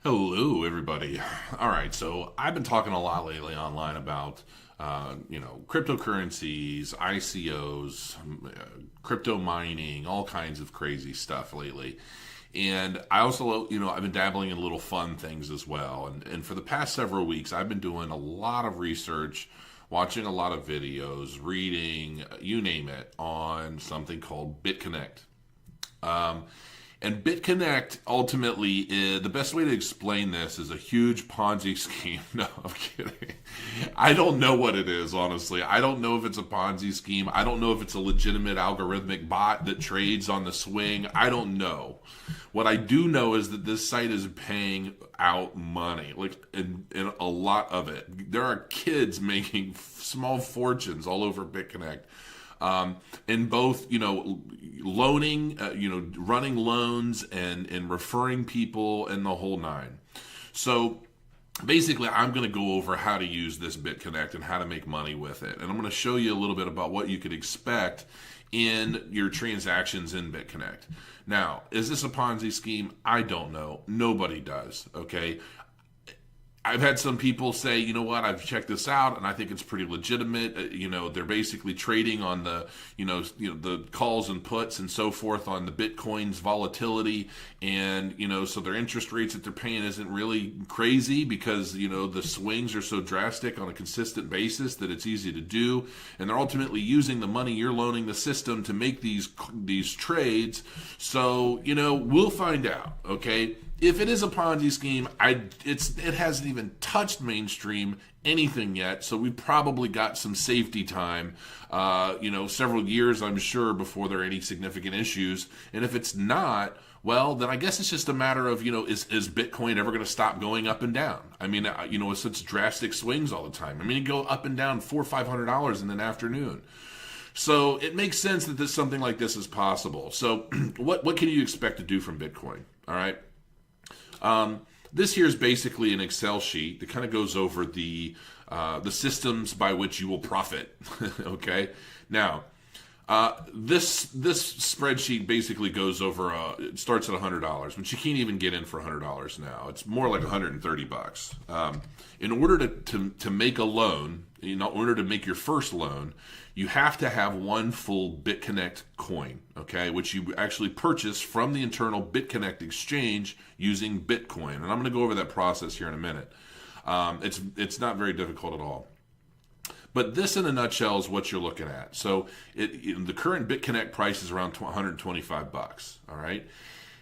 Hello, everybody. All right, so I've been talking a lot lately online about, cryptocurrencies, ICOs, crypto mining, all kinds of crazy stuff lately. And I also, I've been dabbling in little fun things as well. And for the past several weeks, I've been doing a lot of research, watching a lot of videos, reading, you name it, on something called Bitconnect. Um, and Bitconnect ultimately is the best way to explain this is a huge Ponzi scheme. No, I'm kidding. I don't know what it is, honestly. I don't know if it's a Ponzi scheme. I don't know if it's a legitimate algorithmic bot that trades on the swing. I don't know. What I do know is that this site is paying out money, like in a lot of it. There are kids making small fortunes all over Bitconnect, in both, loaning, running loans and referring people and the whole nine. So basically, I'm going to go over how to use this BitConnect and how to make money with it. And I'm going to show you a little bit about what you could expect in your transactions in BitConnect. Now, is this a Ponzi scheme? I don't know. Nobody does, okay? I've had some people say, you know what, I've checked this out and I think it's pretty legitimate. They're basically trading on the, the calls and puts and so forth on the Bitcoin's volatility. And, so their interest rates that they're paying isn't really crazy because, the swings are so drastic on a consistent basis that it's easy to do. And they're ultimately using the money you're loaning the system to make these trades. So, we'll find out, okay? If it is a Ponzi scheme, it hasn't even touched mainstream anything yet, so we probably got some safety time, several years, I'm sure, before there are any significant issues. And if it's not, well, then I guess it's just a matter of, is Bitcoin ever going to stop going up and down? I mean, it's such drastic swings all the time. I mean, you go up and down $400 or $500 in an afternoon. So it makes sense that something like this is possible. So what can you expect to do from Bitcoin? All right. This here is basically an Excel sheet that kind of goes over the systems by which you will profit. Okay, now this spreadsheet basically goes over. It starts at $100, but you can't even get in for $100 now. It's more like $130. In order to make a loan, in order to make your first loan, you have to have one full Bitconnect coin, okay, which you actually purchase from the internal Bitconnect exchange using Bitcoin. And I'm going to go over that process here in a minute. It's not very difficult at all. But this, in a nutshell, is what you're looking at. So the current Bitconnect price is around $125. All right.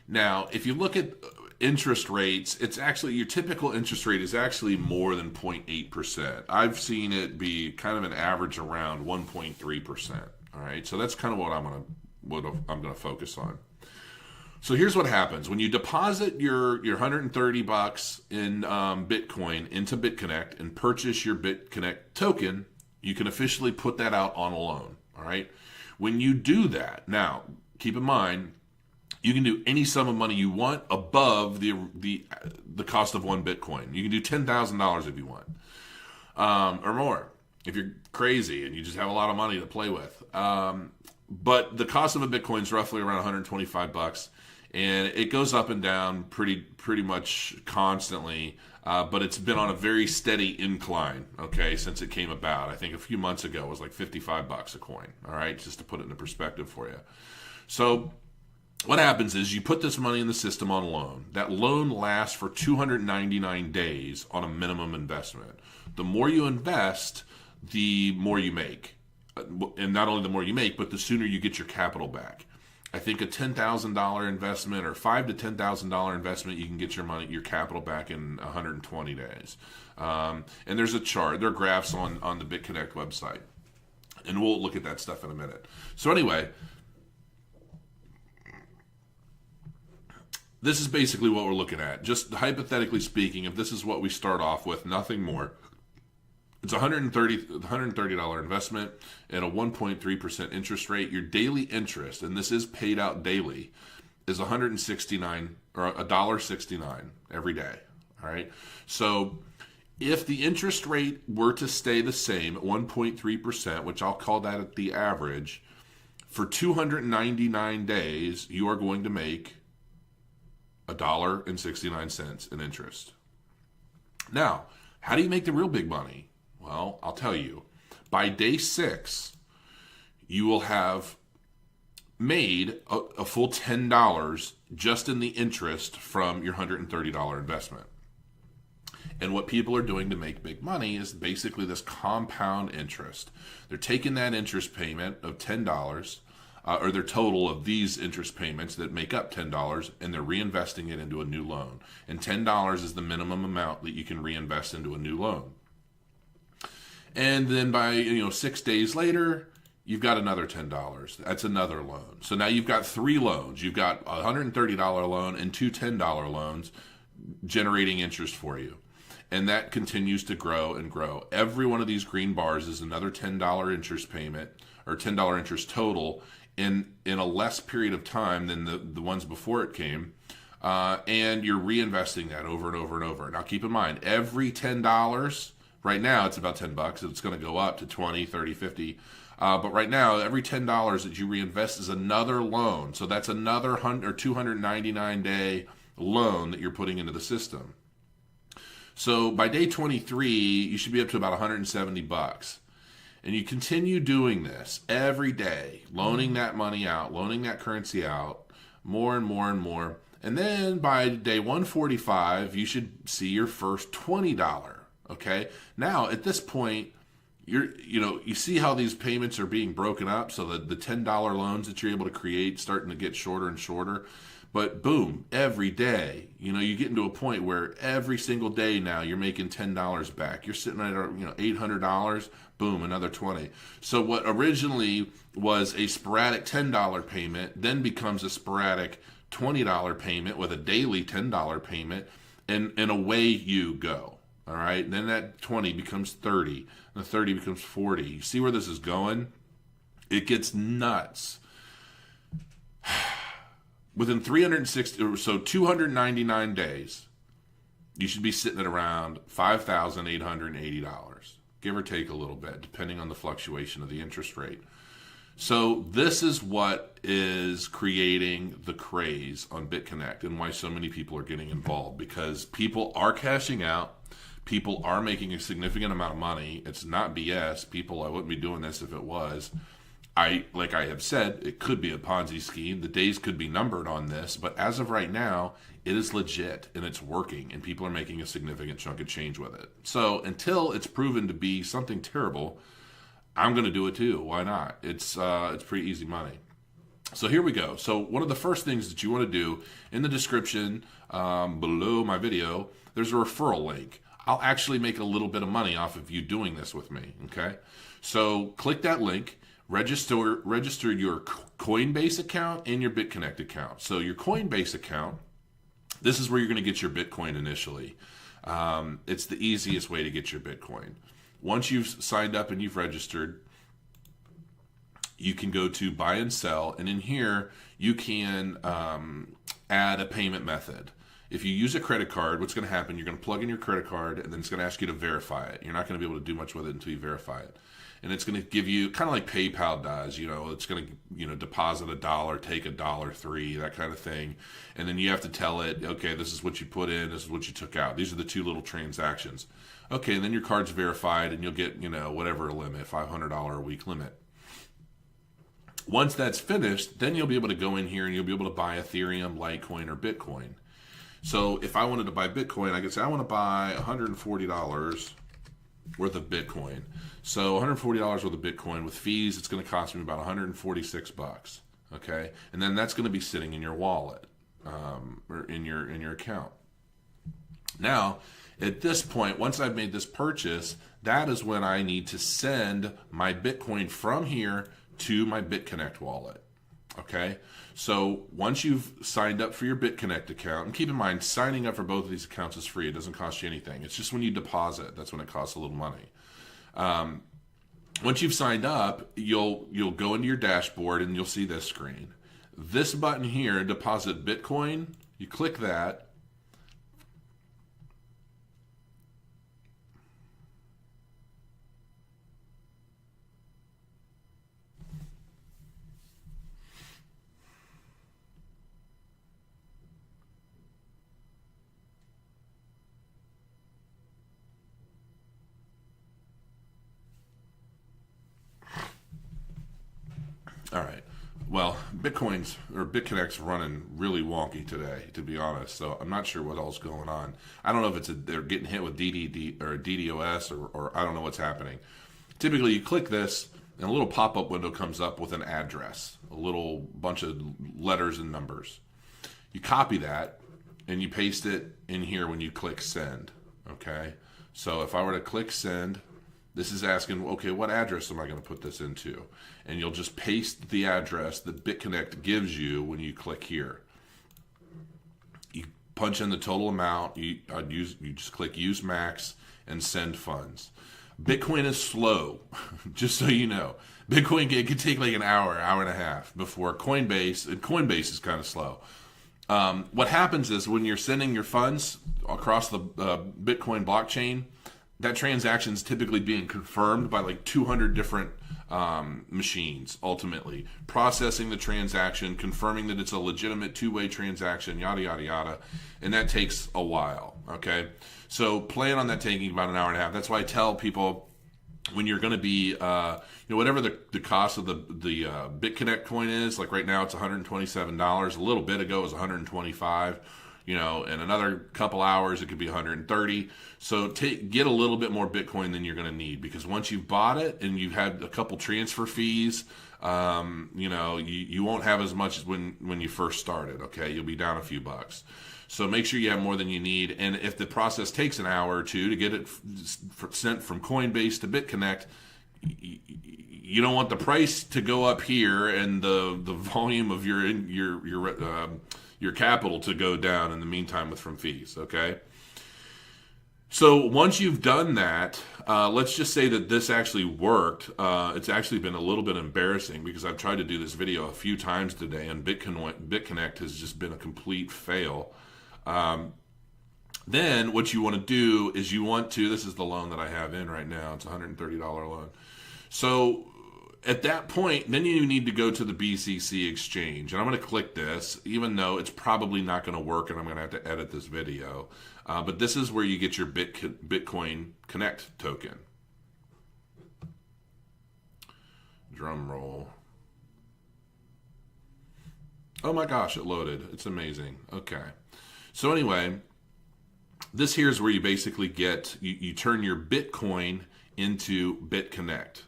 Now, if you look at interest rates, it's actually, your typical interest rate is actually more than 0.8%. I've seen it be kind of an average around 1.3%. All right, so that's kind of what I'm gonna focus on. So here's what happens when you deposit your $130 in Bitcoin into Bitconnect and purchase your Bitconnect token. You can officially put that out on a loan. All right, when you do that, now keep in mind, you can do any sum of money you want above the cost of one Bitcoin. You can do $10,000 if you want, or more if you're crazy and you just have a lot of money to play with. But the cost of a Bitcoin is roughly around $125, and it goes up and down pretty much constantly. But it's been on a very steady incline, okay, since it came about. I think a few months ago it was like $55 a coin. All right, just to put it into perspective for you. So what happens is you put this money in the system on loan. That loan lasts for 299 days on a minimum investment. The more you invest, the more you make. And not only the more you make, but the sooner you get your capital back. I think a $10,000 investment or $5,000 to $10,000 investment, you can get your capital back in 120 days. And there's a chart. There are graphs on the Bitconnect website. And we'll look at that stuff in a minute. So anyway, this is basically what we're looking at. Just hypothetically speaking, if this is what we start off with, nothing more, it's a $130 investment at a 1.3% interest rate. Your daily interest, and this is paid out daily, is $169 or $1.69 every day. All right. So if the interest rate were to stay the same at 1.3%, which I'll call that at the average, for 299 days, you are going to make $1.69 in interest. Now, how do you make the real big money? Well, I'll tell you. By day 6, you will have made a full $10 just in the interest from your $130 investment. And what people are doing to make big money is basically this compound interest. They're taking that interest payment of $10, or their total of these interest payments that make up $10, and they're reinvesting it into a new loan. And $10 is the minimum amount that you can reinvest into a new loan. And then by 6 days later, you've got another $10. That's another loan. So now you've got 3 loans. You've got a $130 loan and 2 $10 loans generating interest for you. And that continues to grow and grow. Every one of these green bars is another $10 interest payment, or $10 interest total in a less period of time than the ones before it came. And you're reinvesting that over and over and over. Now keep in mind, every $10, right now it's about $10. It's going to go up to 20, 30, 50. But right now, every $10 that you reinvest is another loan. So that's another 299-day loan that you're putting into the system. So by day 23, you should be up to about $170. And you continue doing this every day, loaning that money out, loaning that currency out, more and more and more. And then by day 145, you should see your first $20. Okay? Now, at this point, you see how these payments are being broken up, so that the $10 loans that you're able to create starting to get shorter and shorter. But boom, every day, you get into a point where every single day now you're making $10 back. You're sitting at $800, boom, another 20. So what originally was a sporadic $10 payment then becomes a sporadic $20 payment with a daily $10 payment, and away you go. All right, and then that 20 becomes 30, and the 30 becomes 40. You see where this is going? It gets nuts. Within 299 days, you should be sitting at around $5,880, give or take a little bit, depending on the fluctuation of the interest rate. So this is what is creating the craze on Bitconnect and why so many people are getting involved, because people are cashing out. People are making a significant amount of money. It's not BS. I wouldn't be doing this if it was. Like I have said, it could be a Ponzi scheme. The days could be numbered on this, but as of right now, it is legit and it's working, and people are making a significant chunk of change with it. So until it's proven to be something terrible, I'm going to do it too. Why not? It's pretty easy money. So here we go. So one of the first things that you want to do, in the description below my video, there's a referral link. I'll actually make a little bit of money off of you doing this with me. Okay, so click that link. Register your Coinbase account and your Bitconnect account. So your Coinbase account, this is where you're going to get your Bitcoin initially. It's the easiest way to get your Bitcoin. Once you've signed up and you've registered, you can go to buy and sell, and in here you can add a payment method. If you use a credit card, what's going to happen, you're going to plug in your credit card, and then it's going to ask you to verify it. You're not going to be able to do much with it until you verify it. And it's going to give you, kind of like PayPal does, it's going to, deposit $1, take $1.03, that kind of thing. And then you have to tell it, okay, this is what you put in, this is what you took out. These are the 2 little transactions. Okay, and then your card's verified, and you'll get, whatever limit, $500 a week limit. Once that's finished, then you'll be able to go in here and you'll be able to buy Ethereum, Litecoin, or Bitcoin. So if I wanted to buy Bitcoin, I could say I want to buy $140 worth of Bitcoin. So $140 worth of Bitcoin with fees, it's going to cost me about $146. Okay, and then that's going to be sitting in your wallet or in your account. Now, at this point, once I've made this purchase, that is when I need to send my Bitcoin from here to my Bitconnect wallet. Okay, so once you've signed up for your Bitconnect account, and keep in mind, signing up for both of these accounts is free. It doesn't cost you anything. It's just when you deposit, that's when it costs a little money. Once you've signed up, you'll go into your dashboard and you'll see this screen. This button here, deposit Bitcoin, you click that. Bitconnect's running really wonky today, to be honest. So I'm not sure what all's going on. I don't know if they're getting hit with DDD or DDoS or I don't know what's happening. Typically, you click this, and a little pop-up window comes up with an address, a little bunch of letters and numbers. You copy that, and you paste it in here when you click send. Okay? So if I were to click send, this is asking, okay, what address am I going to put this into? And you'll just paste the address that Bitconnect gives you when you click here. You punch in the total amount. You just click use max and send funds. Bitcoin is slow, just so you know. Bitcoin it could take like an hour and a half before Coinbase, and Coinbase is kind of slow. What happens is when you're sending your funds across the Bitcoin blockchain, that transaction is typically being confirmed by like 200 different machines, ultimately. Processing the transaction, confirming that it's a legitimate two-way transaction, yada, yada, yada. And that takes a while, okay? So plan on that taking about an hour and a half. That's why I tell people when you're going to be, whatever the cost of the Bitconnect coin is, like right now it's $127. A little bit ago it was $125. In another couple hours it could be 130. So get a little bit more Bitcoin than you're going to need, because once you've bought it and you've had a couple transfer fees, you won't have as much as when you first started. Okay, you'll be down a few bucks. So make sure you have more than you need. And if the process takes an hour or two to get it sent from Coinbase to Bitconnect, you don't want the price to go up here and the volume of your capital to go down in the meantime from fees, okay? So once you've done that, let's just say that this actually worked. It's actually been a little bit embarrassing because I've tried to do this video a few times today, and Bitconnect has just been a complete fail. Then what you want to do is this is the loan that I have in right now. It's a $130 loan. So at that point, then you need to go to the BCC exchange. And I'm going to click this, even though it's probably not going to work and I'm going to have to edit this video. But this is where you get your Bitcoin Connect token. Drum roll. Oh my gosh, it loaded. It's amazing. Okay. So anyway, this here is where you basically you turn your Bitcoin into Bitconnect.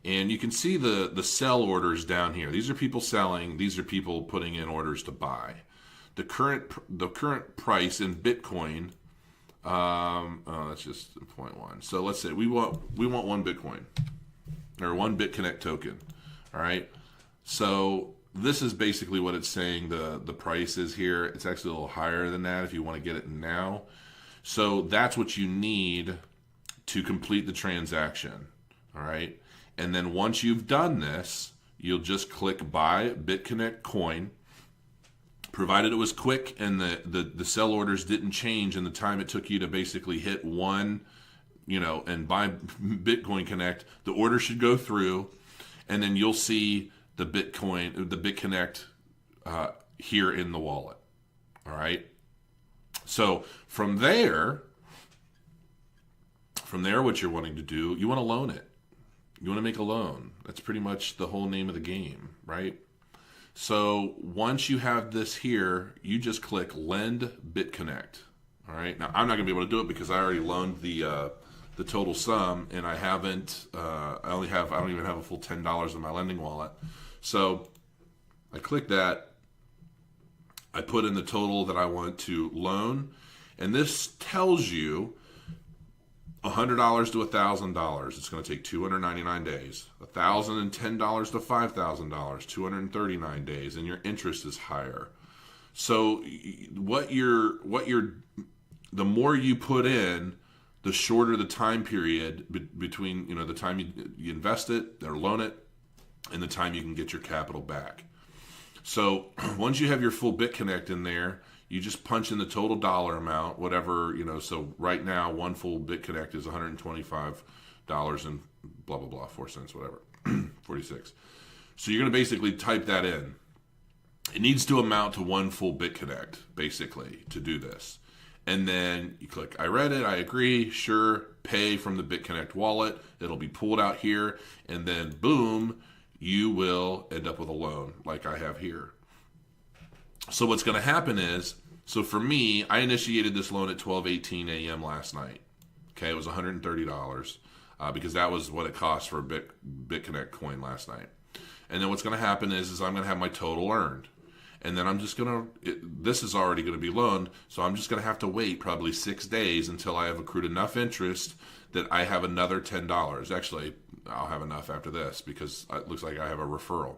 And you can see the sell orders down here. These are people selling. These are people putting in orders to buy. The current price in Bitcoin. That's just 0.1. So let's say we want one Bitcoin or one Bitconnect token. All right. So this is basically what it's saying the price is here. It's actually a little higher than that if you want to get it now. So that's what you need to complete the transaction. All right. And then once you've done this, you'll just click buy Bitconnect Coin. Provided it was quick and the sell orders didn't change in the time it took you to basically hit one, and buy Bitcoin Connect, the order should go through, and then you'll see the Bitconnect here in the wallet. All right. So from there, what you're wanting to do, you want to loan it. You want to make a loan. That's pretty much the whole name of the game, right? So once you have this here, you just click lend Bitconnect. All right. Now I'm not going to be able to do it because I already loaned the total sum, and I haven't. I don't even have a full $10 in my lending wallet. So I click that. I put in the total that I want to loan, and this tells you $100 to $1,000. It's going to take 299 days. $1,010 to $5,000, 239 days, and your interest is higher. So the more you put in, the shorter the time period between the time you invest it or loan it and the time you can get your capital back. So once you have your full Bitconnect in there, you just punch in the total dollar amount, whatever, so right now one full Bitconnect is $125 and blah, blah, blah, 4 cents, whatever, 46. So you're going to basically type that in. It needs to amount to one full Bitconnect, basically, to do this. And then you click, I read it, I agree, sure, pay from the Bitconnect wallet. It'll be pulled out here, and then boom, you will end up with a loan like I have here. So what's going to happen is, so for me, I initiated this loan at 12:18 a.m. last night. Okay, it was $130 because that was what it cost for a Bitconnect coin last night. And then what's going to happen is I'm going to have my total earned. And then I'm just going to, this is already going to be loaned, so I'm just going to have to wait probably 6 days until I have accrued enough interest that I have another $10. Actually, I'll have enough after this because it looks like I have a referral.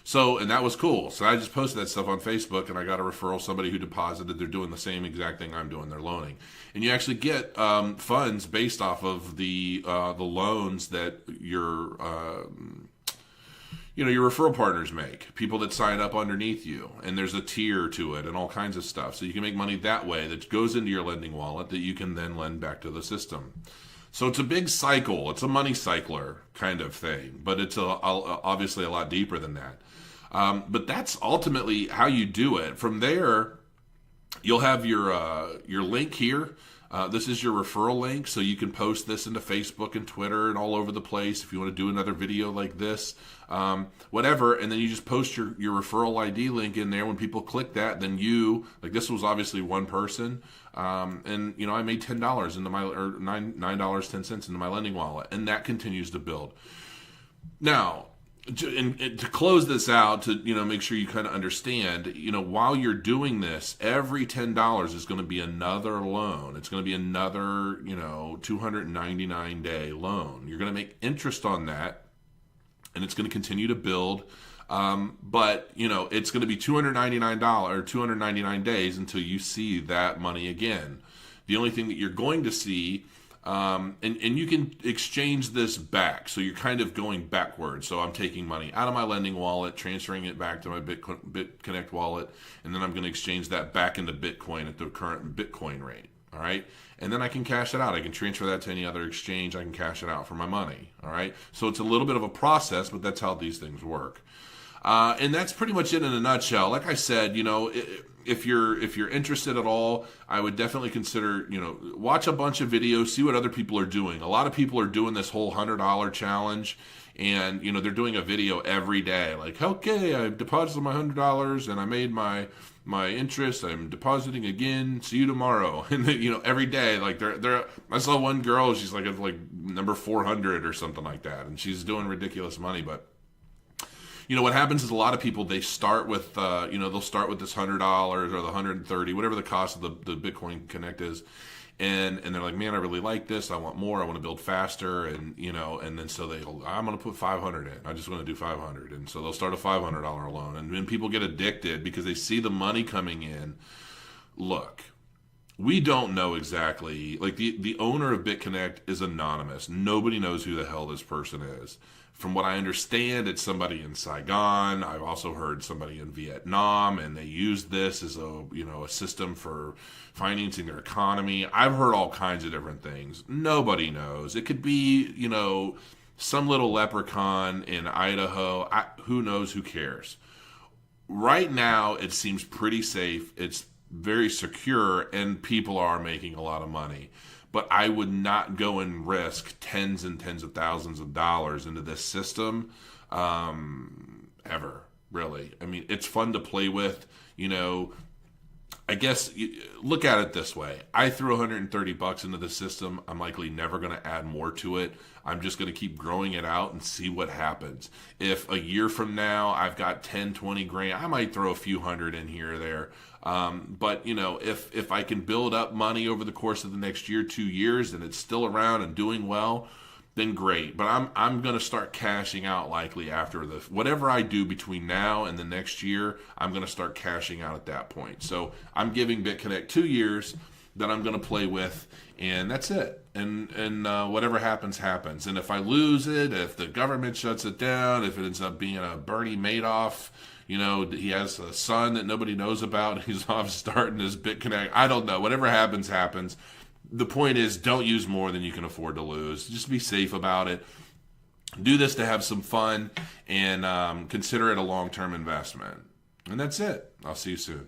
So, and that was cool. So I just posted that stuff on Facebook, and I got a referral, somebody who deposited. They're doing the same exact thing I'm doing. They're loaning. And you actually get funds based off of the loans that your referral partners make, people that sign up underneath you, and there's a tier to it and all kinds of stuff. So you can make money that way that goes into your lending wallet that you can then lend back to the system. So it's a big cycle. It's a money cycler kind of thing, but it's obviously a lot deeper than that. But that's ultimately how you do it. From there, you'll have your link here. This is your referral link, so you can post this into Facebook and Twitter and all over the place if you want to do another video like this, whatever, and then you just post your referral ID link in there. When people click that, then this was obviously one person, and I made $10 into my, or $9.10 into my lending wallet, and that continues to build. Now, to close this out, to make sure you kind of understand, while you're doing this, every $10 is going to be another loan. It's going to be another 299-day loan. You're going to make interest on that, and it's going to continue to build. But it's going to be $299 or 299 days until you see that money again. The only thing that you're going to see, and you can exchange this back. So you're kind of going backwards. So I'm taking money out of my lending wallet, transferring it back to my Bitconnect wallet, and then I'm going to exchange that back into Bitcoin at the current Bitcoin rate. All right. And then I can cash it out. I can transfer that to any other exchange. I can cash it out for my money. All right. So it's a little bit of a process, but that's how these things work. And that's pretty much it in a nutshell. Like I said, if you're interested at all, I would definitely consider, watch a bunch of videos, see what other people are doing. A lot of people are doing this whole $100 challenge, and they're doing a video every day. Like, okay, I deposited my $100 and I made my interest. I'm depositing again. See you tomorrow. And every day, like they're. I saw one girl. She's like at number 400 or something like that, and she's doing ridiculous money, but. What happens is a lot of people, they start with, they'll start with this $100 or the $130, whatever the cost of the Bitcoin Connect is. And they're like, man, I really like this. I want more. I want to build faster. And, and then so I'm going to put 500 in. I just want to do 500. And so they'll start a $500 loan. And then people get addicted because they see the money coming in. Look, we don't know exactly, like the owner of Bitconnect is anonymous. Nobody knows who the hell this person is. From what I understand, it's somebody in Saigon. I've also heard somebody in Vietnam, and they use this as a system for financing their economy. I've heard all kinds of different things. Nobody knows. It could be, some little leprechaun in Idaho. Who knows? Who cares? Right now, it seems pretty safe. It's very secure, and people are making a lot of money. But I would not go and risk tens and tens of thousands of dollars into this system ever, really. I mean, it's fun to play with. I guess look at it this way. I threw $130 into the system. I'm likely never going to add more to it. I'm just going to keep growing it out and see what happens. If a year from now I've got 10, 20 grand, I might throw a few hundred in here or there. But if I can build up money over the course of the next year, 2 years, and it's still around and doing well, then great. But I'm going to start cashing out likely after whatever I do between now and the next year. I'm going to start cashing out at that point. So I'm giving Bitconnect 2 years that I'm going to play with, and that's it. And whatever happens, happens. And if I lose it, if the government shuts it down, if it ends up being a Bernie Madoff, he has a son that nobody knows about, he's off starting his Bitconnect. I don't know. Whatever happens, happens. The point is, don't use more than you can afford to lose. Just be safe about it. Do this to have some fun, and consider it a long-term investment. And that's it. I'll see you soon.